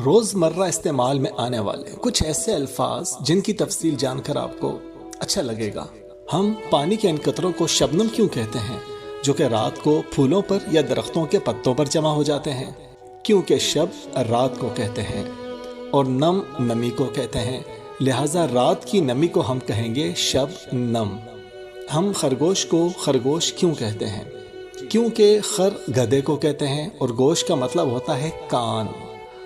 روزمرہ استعمال میں آنے والے کچھ ایسے الفاظ جن کی تفصیل جان کر آپ کو اچھا لگے گا۔ ہم پانی کے ان قطروں کو شبنم کیوں کہتے ہیں جو کہ رات کو پھولوں پر یا درختوں کے پتوں پر جمع ہو جاتے ہیں؟ کیونکہ شب رات کو کہتے ہیں اور نم نمی کو کہتے ہیں، لہٰذا رات کی نمی کو ہم کہیں گے شب نم۔ ہم خرگوش کو خرگوش کیوں کہتے ہیں؟ کیونکہ خر گدھے کو کہتے ہیں اور گوش کا مطلب ہوتا ہے کان۔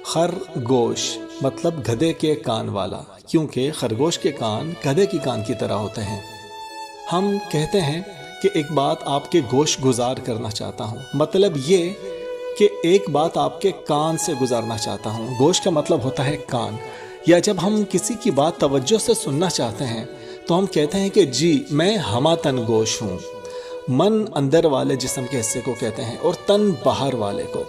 خرگوش مطلب گدھے کے کان والا، کیونکہ خرگوش کے کان گدھے کی کان کی طرح ہوتے ہیں۔ ہم کہتے ہیں کہ ایک بات آپ کے گوش گزار کرنا چاہتا ہوں، مطلب یہ کہ ایک بات آپ کے کان سے گزارنا چاہتا ہوں۔ گوش کا مطلب ہوتا ہے کان۔ یا جب ہم کسی کی بات توجہ سے سننا چاہتے ہیں تو ہم کہتے ہیں کہ جی میں ہمہ تن گوش ہوں۔ من اندر والے جسم کے حصے کو کہتے ہیں اور تن باہر والے کو۔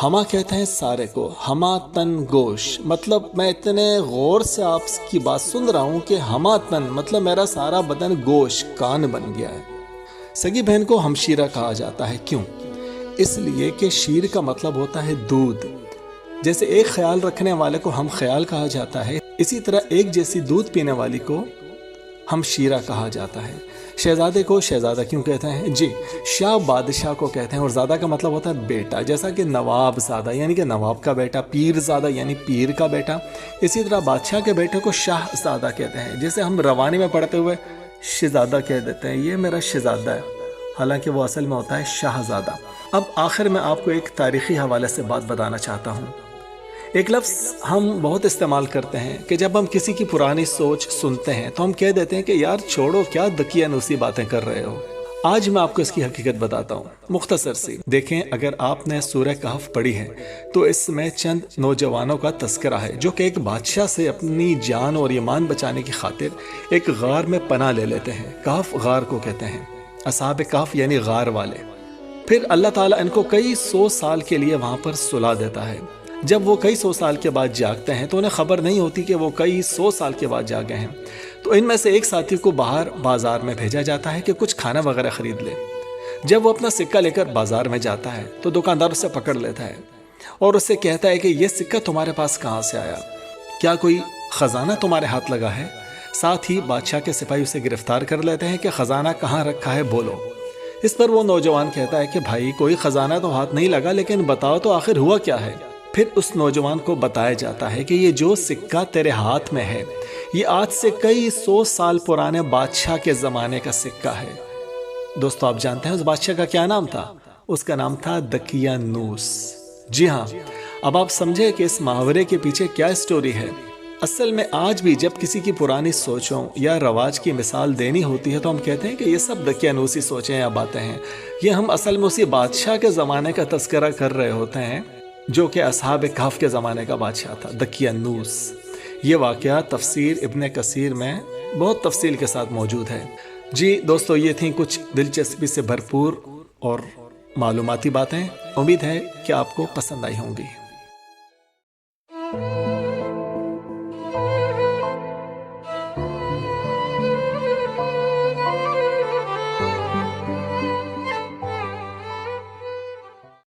ہمہ کہتے ہیں سارے کو، ہمہ تن گوش مطلب میں اتنے غور سے آپ کی بات سن رہا ہوں کہ ہمہ تن مطلب میرا سارا بدن گوش کان بن گیا ہے۔ سگی بہن کو ہمشیرہ کہا جاتا ہے، کیوں؟ اس لیے کہ شیر کا مطلب ہوتا ہے دودھ۔ جیسے ایک خیال رکھنے والے کو ہم خیال کہا جاتا ہے، اسی طرح ایک جیسی دودھ پینے والی کو ہم شیرہ کہا جاتا ہے۔ شہزادے کو شہزادہ کیوں کہتے ہیں؟ جی شاہ بادشاہ کو کہتے ہیں اور زادہ کا مطلب ہوتا ہے بیٹا، جیسا کہ نواب زادہ یعنی کہ نواب کا بیٹا، پیر زادہ یعنی پیر کا بیٹا۔ اسی طرح بادشاہ کے بیٹے کو شاہ زادہ کہتے ہیں، جیسے ہم روانی میں پڑھتے ہوئے شہزادہ کہہ دیتے ہیں، یہ میرا شہزادہ ہے، حالانکہ وہ اصل میں ہوتا ہے شاہزادہ۔ اب آخر میں آپ کو ایک تاریخی حوالے سے بات بتانا چاہتا ہوں۔ ایک لفظ ہم بہت استعمال کرتے ہیں کہ جب ہم کسی کی پرانی سوچ سنتے ہیں تو ہم کہہ دیتے ہیں کہ یار چھوڑو، کیا دقیانوسی باتیں کر رہے ہو۔ آج میں آپ کو اس کی حقیقت بتاتا ہوں، مختصر سی۔ دیکھیں، اگر آپ نے سورہ کہف پڑھی ہے تو اس میں چند نوجوانوں کا تذکرہ ہے جو کہ ایک بادشاہ سے اپنی جان اور ایمان بچانے کی خاطر ایک غار میں پناہ لے لیتے ہیں۔ کہف غار کو کہتے ہیں، اصحاب کہف یعنی غار والے۔ پھر اللہ تعالیٰ ان کو کئی سو سال کے لیے وہاں پر سلا دیتا ہے۔ جب وہ کئی سو سال کے بعد جاگتے ہیں تو انہیں خبر نہیں ہوتی کہ وہ کئی سو سال کے بعد جاگے ہیں۔ تو ان میں سے ایک ساتھی کو باہر بازار میں بھیجا جاتا ہے کہ کچھ کھانا وغیرہ خرید لے۔ جب وہ اپنا سکہ لے کر بازار میں جاتا ہے تو دکاندار اسے پکڑ لیتا ہے اور اس سے کہتا ہے کہ یہ سکہ تمہارے پاس کہاں سے آیا؟ کیا کوئی خزانہ تمہارے ہاتھ لگا ہے؟ ساتھ ہی بادشاہ کے سپاہی اسے گرفتار کر لیتے ہیں کہ خزانہ کہاں رکھا ہے بولو۔ اس پر وہ نوجوان کہتا ہے کہ بھائی کوئی خزانہ تو ہاتھ نہیں لگا، لیکن بتاؤ تو آخر ہوا کیا ہے؟ پھر اس نوجوان کو بتایا جاتا ہے کہ یہ جو سکہ تیرے ہاتھ میں ہے یہ آج سے کئی سو سال پرانے بادشاہ کے زمانے کا سکہ ہے۔ دوستو، آپ جانتے ہیں اس بادشاہ کا کیا نام تھا؟ اس کا نام تھا دقیانوس۔ جی ہاں، اب آپ سمجھے کہ اس محاورے کے پیچھے کیا سٹوری ہے۔ اصل میں آج بھی جب کسی کی پرانی سوچوں یا رواج کی مثال دینی ہوتی ہے تو ہم کہتے ہیں کہ یہ سب دقیانوسی سوچیں یا باتیں ہیں۔ یہ ہم اصل میں اسی بادشاہ کے زمانے کا تذکرہ کر رہے ہوتے ہیں جو کہ اصحاب کہف کے زمانے کا بادشاہ تھا، دقیانوس۔ یہ واقعہ تفسیر ابن کثیر میں بہت تفصیل کے ساتھ موجود ہے۔ جی دوستو، یہ تھیں کچھ دلچسپی سے بھرپور اور معلوماتی باتیں۔ امید ہے کہ آپ کو پسند آئی ہوں گی۔